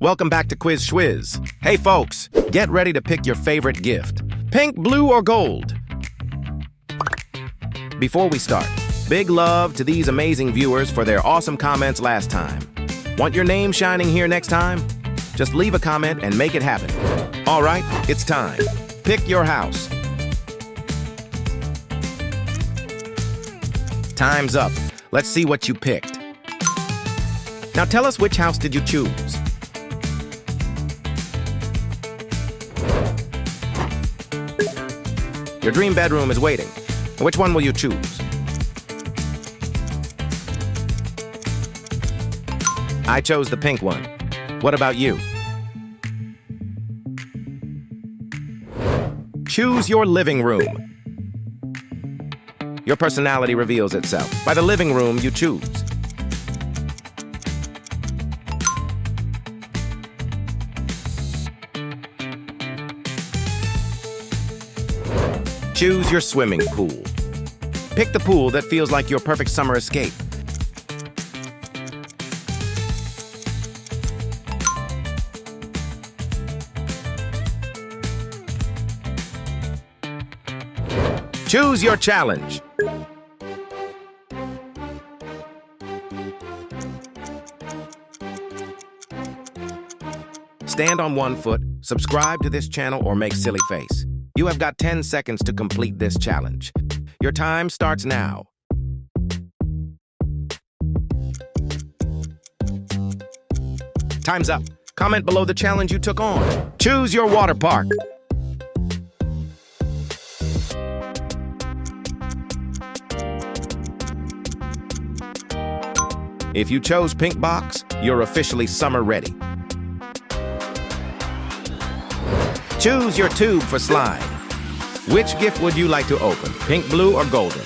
Welcome back to Quiz Schwiz. Hey folks, get ready to pick your favorite gift. Pink, blue, or gold? Before we start, big love to these amazing viewers for their awesome comments last time. Want your name shining here next time? Just leave a comment and make it happen. All right, it's time. Pick your house. Time's up. Let's see what you picked. Now tell us, which house did you choose? Your dream bedroom is waiting. Which one will you choose? I chose the pink one. What about you? Choose your living room. Your personality reveals itself by the living room you choose. Choose your swimming pool. Pick the pool that feels like your perfect summer escape. Choose your challenge. Stand on one foot, subscribe to this channel, or make silly face. You have got 10 seconds to complete this challenge. Your time starts now. Time's up. Comment below the challenge you took on. Choose your water park. If you chose pink box, you're officially summer ready. Choose your tube for slide. Which gift would you like to open? Pink, blue, or golden?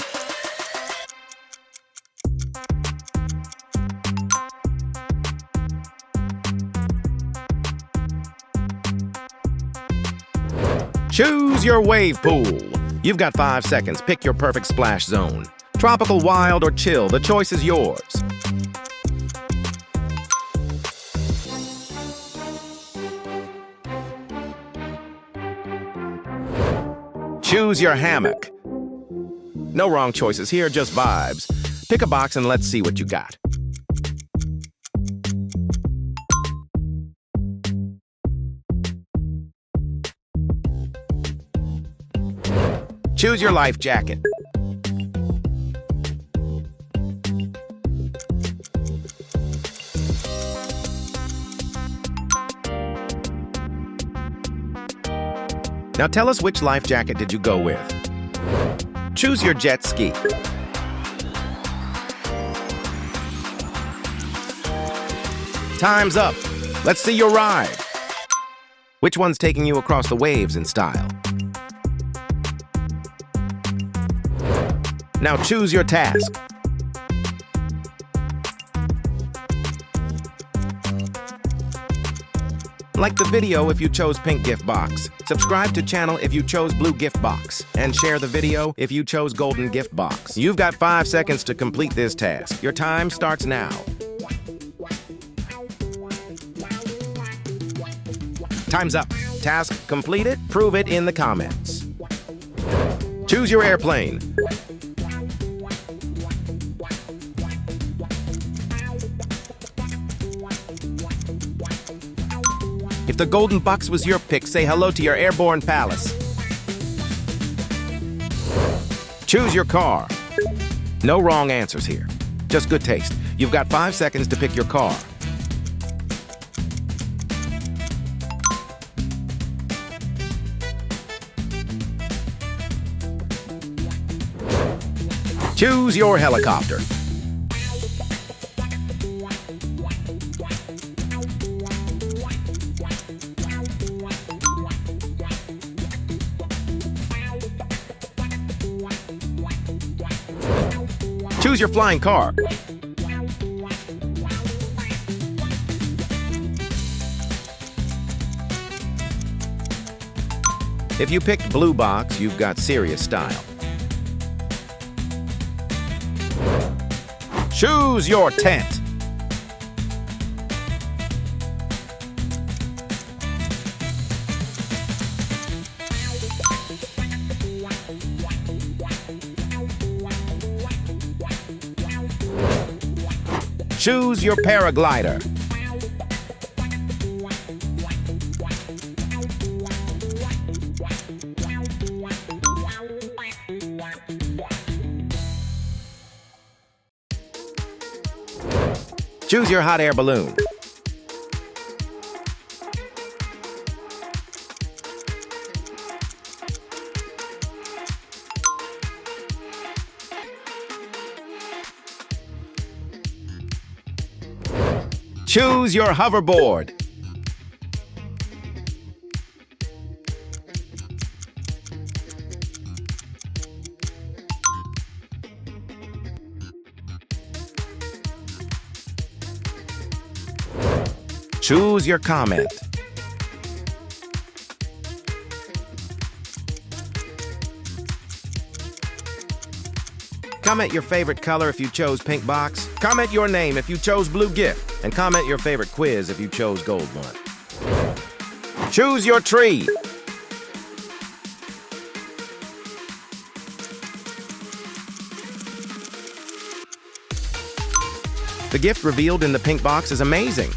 Choose your wave pool. You've got 5 seconds. Pick your perfect splash zone. Tropical, wild, or chill, the choice is yours. Choose your hammock. No wrong choices here, just vibes. Pick a box and let's see what you got. Choose your life jacket. Now tell us, which life jacket did you go with? Choose your jet ski. Time's up. Let's see your ride. Which one's taking you across the waves in style? Now choose your task. Like the video if you chose pink gift box. Subscribe to channel if you chose blue gift box. And share the video if you chose golden gift box. You've got 5 seconds to complete this task. Your time starts now. Time's up. Task completed. Prove it in the comments. Choose your airplane. If the golden box was your pick, say hello to your airborne palace. Choose your car. No wrong answers here. Just good taste. You've got 5 seconds to pick your car. Choose your helicopter. Choose your flying car. If you picked blue box, you've got serious style. Choose your tent. Choose your paraglider. Choose your hot air balloon. Choose your hoverboard. Choose your comment. Comment your favorite color if you chose pink box. Comment your name if you chose blue gift. And comment your favorite quiz if you chose gold one. Choose your tree. The gift revealed in the pink box is amazing.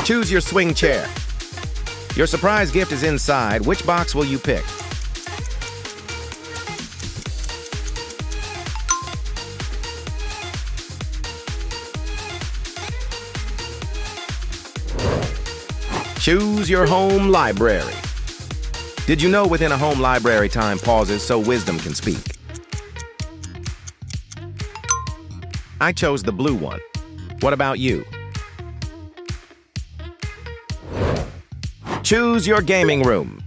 Choose your swing chair. Your surprise gift is inside. Which box will you pick? Choose your home library. Did you know within a home library time pauses so wisdom can speak? I chose the blue one. What about you? Choose your gaming room.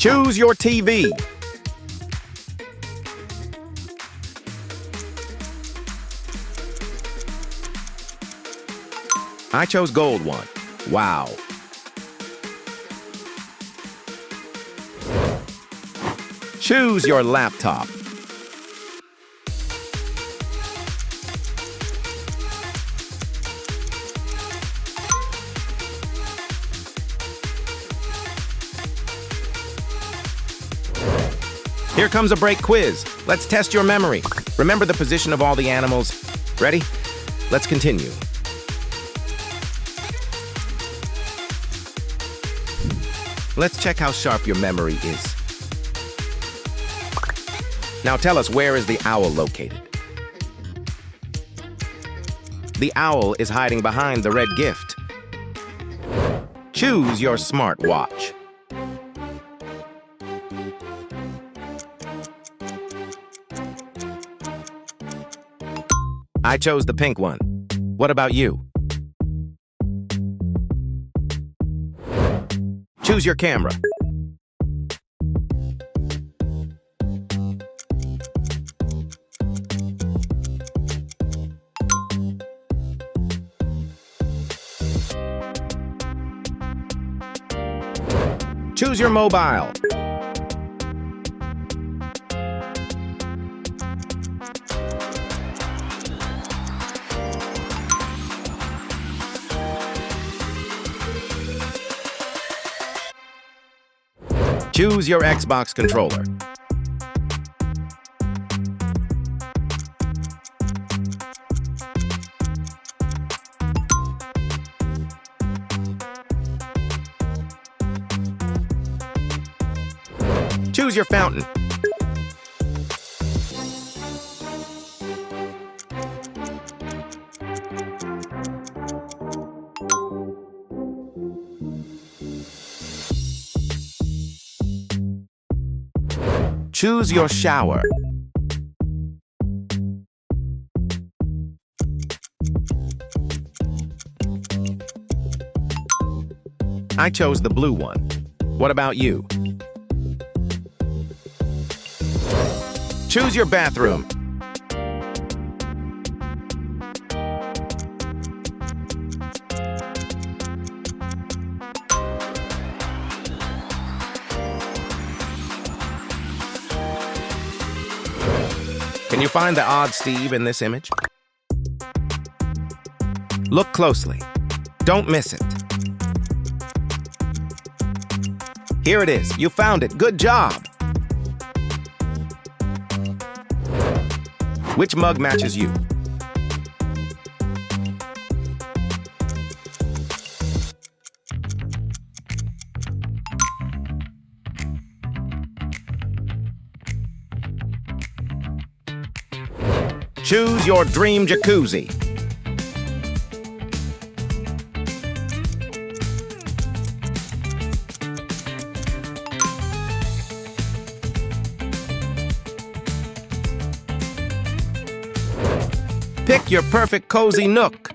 Choose your TV. I chose gold one. Wow. Choose your laptop. Here comes a break quiz. Let's test your memory. Remember the position of all the animals. Ready? Let's continue. Let's check how sharp your memory is. Now tell us, where is the owl located? The owl is hiding behind the red gift. Choose your smartwatch. I chose the pink one. What about you? Choose your camera. Choose your mobile. Choose your Xbox controller. Choose your fountain. Choose your shower. I chose the blue one. What about you? Choose your bathroom. Can you find the odd Steve in this image? Look closely. Don't miss it. Here it is. You found it. Good job. Which mug matches you? Choose your dream jacuzzi. Pick your perfect cozy nook.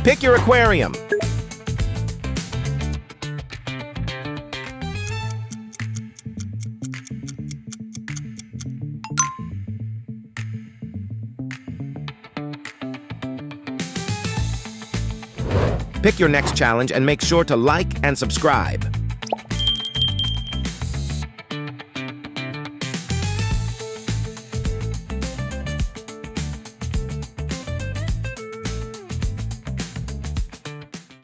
Pick your aquarium. Pick your next challenge and make sure to like and subscribe.